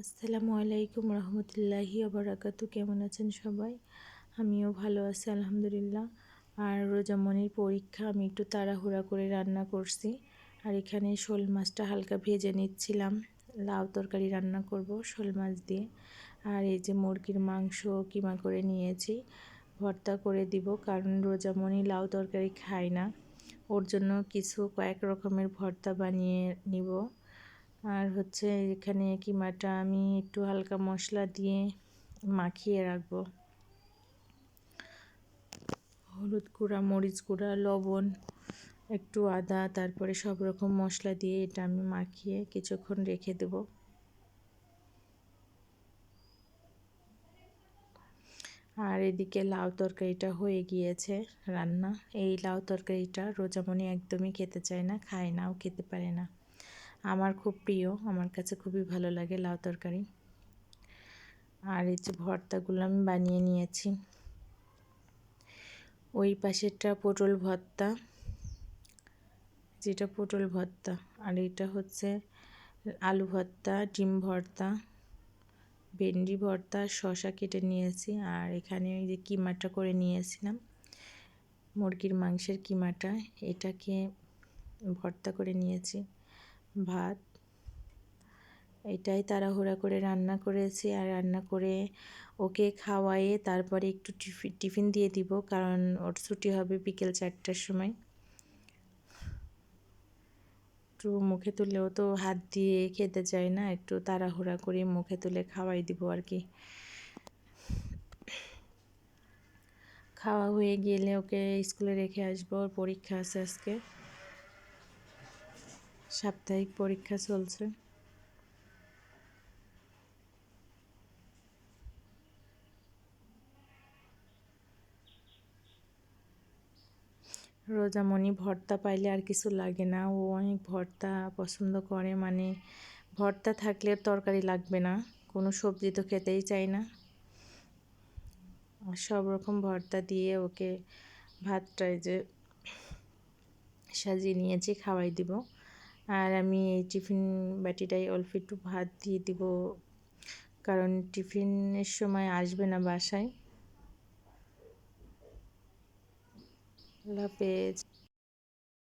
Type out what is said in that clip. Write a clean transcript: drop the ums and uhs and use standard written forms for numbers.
আসসালামু আলাইকুম রহমতুল্লাহি ওবারাকাতু। কেমন আছেন সবাই? আমিও ভালো আছি আলহামদুলিল্লাহ। আর রোজামনির পরীক্ষা, আমি একটু তাড়াহুড়া করে রান্না করছি। আর এখানে শোল মাছটা হালকা ভেজে নিচ্ছিলাম। লাউ তরকারি রান্না করব শোল মাছ দিয়ে। আর এই যে মুরগির মাংস কিমা করে নিয়েছি, ভর্তা করে দিব, কারণ রোজামনি লাউ তরকারি খায় না। ওর জন্য কয়েক রকমের ভর্তা বানিয়ে নিব। আর হচ্ছে এখানে কিমাটা আমি একটু হালকা মশলা দিয়ে মাখিয়ে রাখবো। হলুদ গুঁড়া, মরিচ গুঁড়া, লবণ, একটু আদা, তারপরে সব রকম মশলা দিয়ে এটা আমি মাখিয়ে কিছুক্ষণ রেখে দেব। আর এদিকে লাউ তরকারিটা হয়ে গিয়েছে রান্না। এই লাউ তরকারিটা রোজামনি একদমই খেতে চায় না, খায় না, ও খেতে পারে না। আমার খুব প্রিয়, আমার কাছে খুবই ভালো লাগে লাউ তরকারি। আর এই যে ভর্তাগুলো আমি বানিয়ে নিয়েছি। ওই পাশেরটা পটল ভর্তা, যেটা পটল ভর্তা। আর এটা হচ্ছে আলু ভর্তা, ডিম ভর্তা, ভেন্ডি ভর্তা, শসা কেটে নিয়েছি। আর এখানে ওই যে কিমাটা করে নিয়েছিলাম, মুরগির মাংসের কিমাটা, এটাকে ভর্তা করে নিয়েছি। ভাত, এটাই তাড়াহুড়া করে রান্না করেছি। আর রান্না করে ওকে খাওয়াইয়ে তারপরে একটু টিফিন দিয়ে দিব, কারণ ওর ছুটি হবে বিকেল 4টার সময়। একটু মুখে তুলেও তো হাত দিয়ে খেতে চায় না, একটু তাড়াহুড়া করে মুখে তুলে খাওয়াই দিব আর কি। খাওয়া হয়ে গেলে ওকে স্কুলে রেখে আসবো, ওর পরীক্ষা আছে আজকে, সাপ্তাহিক পরীক্ষা চলছে। রোজামনি ভর্তা পাইলে আর কিছু লাগে না, ও অনেক ভর্তা পছন্দ করে। মানে ভর্তা থাকলে তরকারি লাগবে না, কোনো সবজি তো খেতেই চায় না। সব রকম ভর্তা দিয়ে ওকে ভাতটায় যে সাজিয়ে নিয়েছি, খাওয়াই দিব। আর আমি এই টিফিন বাটিটাই অল্প একটু ভাত দিয়ে দিব, কারণ টিফিনের সময় আসবে না বাসায়। আল্লাহ হাফেজ।